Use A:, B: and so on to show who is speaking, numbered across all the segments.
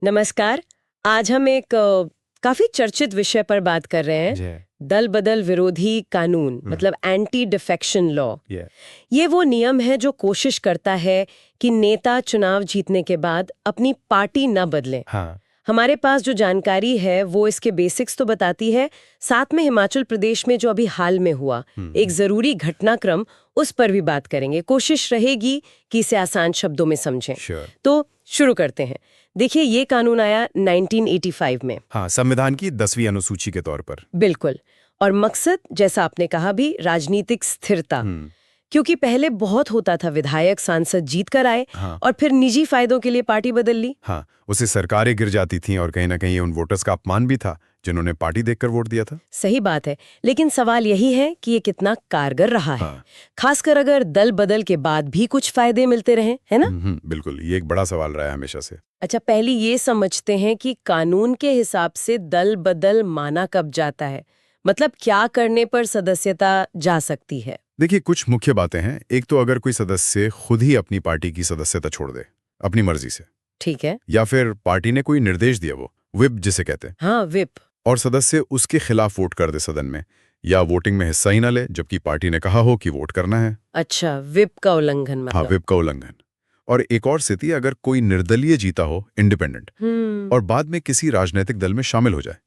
A: नमस्कार। आज हम एक काफी चर्चित विषय पर बात कर रहे हैं। दल बदल विरोधी कानून मतलब एंटी डिफेक्शन लॉ। ये वो नियम है जो कोशिश करता है कि नेता चुनाव जीतने के बाद अपनी पार्टी न बदलें। हमारे पास जो जानकारी है वो इसके बेसिक्स तो बताती है, साथ में हिमाचल प्रदेश में जो अभी हाल में हुआ एक जरूरी घटनाक्रम, उस पर भी बात करेंगे। कोशिश रहेगी कि इसे आसान शब्दों में समझें। तो शुरू करते हैं। देखिए, ये कानून आया 1985 में।
B: हाँ, संविधान की 10वीं अनुसूची के तौर पर।
A: बिल्कुल। और मकसद, जैसा आपने कहा भी, राजनीतिक स्थिरता। क्योंकि पहले बहुत होता था, विधायक सांसद जीत कर आए और फिर निजी फायदों के लिए पार्टी बदल ली।
B: हाँ, उसे सरकारें गिर जाती थीं और कहीं ना कहीं उन वोटर्स का अपमान भी था जिन्होंने पार्टी देखकर वोट दिया था।
A: सही बात है, लेकिन सवाल यही है कि ये कितना कारगर रहा है। खासकर अगर दल बदल के बाद भी कुछ फायदे मिलते रहे, है ना?
B: बिल्कुल, ये एक बड़ा सवाल रहा है हमेशा से।
A: अच्छा, पहले ये समझते हैं कि कानून के हिसाब से दल बदल माना कब जाता है, मतलब क्या करने पर सदस्यता जा सकती है।
B: देखिए, कुछ मुख्य बातें हैं। एक तो अगर कोई सदस्य खुद ही अपनी पार्टी की सदस्यता छोड़ दे अपनी मर्जी से,
A: ठीक है,
B: या फिर पार्टी ने कोई निर्देश दिया, वो व्हिप जिसे कहते हैं।
A: हाँ, व्हिप।
B: और सदस्य उसके खिलाफ वोट कर दे सदन में, या वोटिंग में हिस्सा ही न ले जबकि पार्टी ने कहा हो कि वोट करना है।
A: अच्छा, व्हिप का उल्लंघन मतलब।
B: हाँ, व्हिप का उल्लंघन। और एक और स्थिति, अगर कोई निर्दलीय जीता हो, इंडिपेंडेंट, और बाद में किसी राजनीतिक दल में शामिल हो जाए।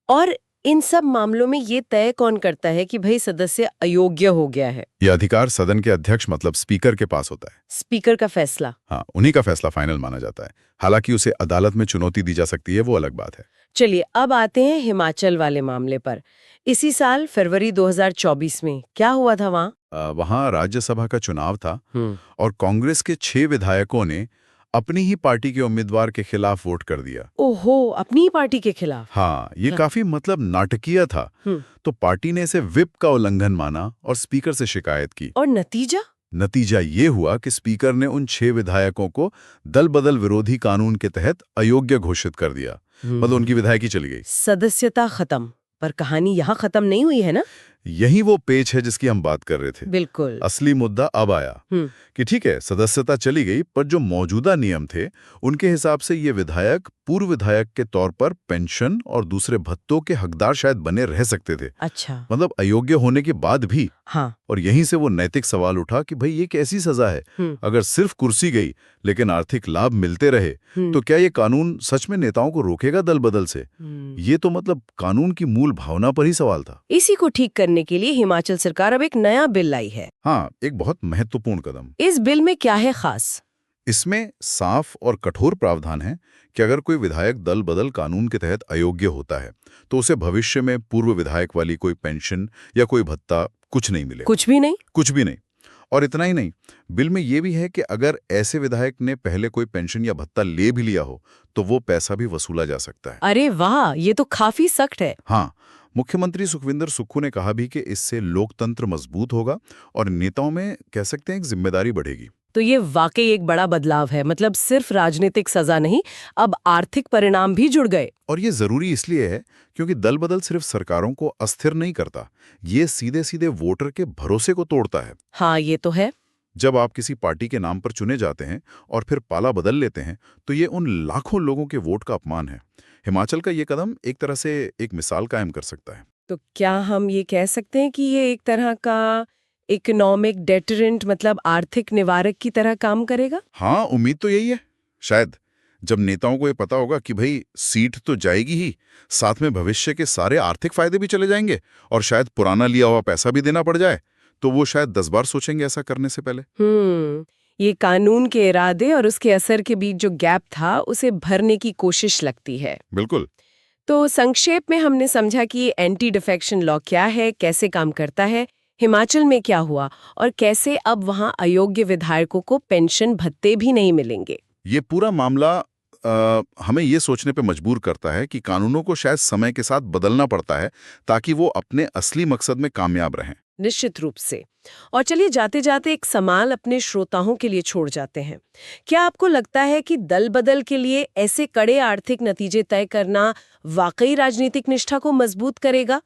A: और इन सब मामलों में ये तय कौन करता है कि भाई सदस्य अयोग्य हो गया है?
B: यह अधिकार सदन के अध्यक्ष मतलब स्पीकर के पास होता है।
A: स्पीकर का फैसला?
B: हाँ, उन्हीं का फैसला फाइनल माना जाता है। हालांकि उसे अदालत में चुनौती दी जा सकती है, वो अलग बात है।
A: चलिए, अब आते हैं हिमाचल वाले मामले पर। इसी साल फरवरी 2024 में क्या हुआ था वहाँ?
B: वहाँ राज्यसभा का चुनाव था और कांग्रेस के 6 विधायकों ने अपनी ही पार्टी के उम्मीदवार के खिलाफ वोट कर दिया।
A: ओहो, अपनी ही पार्टी के खिलाफ?
B: हाँ, ये काफी मतलब नाटकीय था। तो पार्टी ने इसे व्हिप का उल्लंघन माना और स्पीकर से शिकायत की।
A: और नतीजा
B: ये हुआ कि स्पीकर ने उन 6 विधायकों को दल बदल विरोधी कानून के तहत अयोग्य घोषित कर दिया। मतलब उनकी विधायकी चली गई।
A: सदस्यता खत्म। पर कहानी यहाँ खत्म नहीं हुई है ना?
B: यही वो पेच है जिसकी हम बात कर रहे थे।
A: बिल्कुल।
B: असली मुद्दा अब आया कि ठीक है, सदस्यता चली गई, पर जो मौजूदा नियम थे उनके हिसाब से ये विधायक पूर्व विधायक के तौर पर पेंशन और दूसरे भत्तों के हकदार शायद बने रह सकते थे।
A: अच्छा,
B: मतलब अयोग्य होने के बाद भी।
A: हाँ।
B: और यहीं से वो नैतिक सवाल उठा कि भाई ये कैसी सजा है? अगर सिर्फ कुर्सी गई लेकिन आर्थिक लाभ मिलते रहे, तो क्या ये कानून सच में नेताओं को रोकेगा दल बदल से? ये तो मतलब कानून की मूल भावना पर ही सवाल था।
A: इसी को ठीक करने के लिए हिमाचल सरकार अब एक नया बिल लाई है।
B: हाँ, एक बहुत महत्वपूर्ण कदम।
A: इस बिल में क्या है खास?
B: इसमें साफ और कठोर प्रावधान है कि अगर कोई विधायक दल बदल कानून के तहत अयोग्य होता है तो उसे भविष्य में पूर्व विधायक वाली कोई पेंशन या कोई भत्ता कुछ नहीं मिलेगा।
A: कुछ भी नहीं?
B: कुछ भी नहीं। और इतना ही नहीं, बिल में ये भी है कि अगर ऐसे विधायक ने पहले कोई पेंशन या भत्ता ले भी लिया हो तो वो पैसा भी वसूला जा सकता है।
A: अरे वाह, ये तो काफी सख्त है।
B: हाँ, मुख्यमंत्री सुखविंदर सुक्खू ने कहा भी कि इससे लोकतंत्र मजबूत होगा और नेताओं में कह सकते हैं एक जिम्मेदारी बढ़ेगी।
A: तो ये वाकई एक बड़ा बदलाव है। मतलब सिर्फ राजनीतिक सजा नहीं, अब आर्थिक परिणाम भी जुड़ गए।
B: और ये जरूरी इसलिए है क्योंकि दल बदल सिर्फ सरकारों को अस्थिर नहीं करता, ये सीधे सीधे वोटर के भरोसे को तोड़ता है।
A: हाँ, ये तो है।
B: जब आप किसी पार्टी के नाम पर चुने जाते हैं और फिर पाला बदल लेते हैं तो ये उन लाखों लोगों के वोट का अपमान है। हिमाचल का ये कदम एक तरह से एक मिसाल कायम कर सकता है।
A: तो क्या हम ये कह सकते हैं कि ये एक तरह का इकोनॉमिक डेटरेंट, मतलब आर्थिक निवारक की तरह काम करेगा?
B: हाँ, उम्मीद तो यही है। शायद जब नेताओं को ये पता होगा कि भाई सीट तो जाएगी ही, साथ में भविष्य के सारे आर्थिक फायदे भी चले जाएंगे और शायद पुराना लिया हुआ पैसा भी देना पड़ जाए, तो वो शायद 10 बार सोचेंगे ऐसा करने से पहले।
A: ये कानून के इरादे और उसके असर के बीच जो गैप था उसे भरने की कोशिश लगती है।
B: बिल्कुल।
A: तो संक्षेप में हमने समझा कि एंटी डिफेक्शन लॉ क्या है, कैसे काम करता है, हिमाचल में क्या हुआ और कैसे अब वहां अयोग्य विधायकों को पेंशन भत्ते भी नहीं मिलेंगे।
B: ये पूरा मामला हमें ये सोचने पे मजबूर करता है कि कानूनों को शायद समय के साथ बदलना पड़ता है ताकि वो अपने असली मकसद में कामयाब रहें।
A: निश्चित रूप से। और चलिए, जाते जाते एक सवाल अपने श्रोताओं के लिए छोड़ जाते हैं। क्या आपको लगता है कि दल बदल के लिए ऐसे कड़े आर्थिक नतीजे तय करना वाकई राजनीतिक निष्ठा को मजबूत करेगा?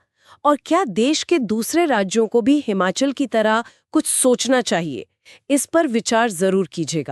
A: और क्या देश के दूसरे राज्यों को भी हिमाचल की तरह कुछ सोचना चाहिए? इस पर विचार जरूर कीजिएगा।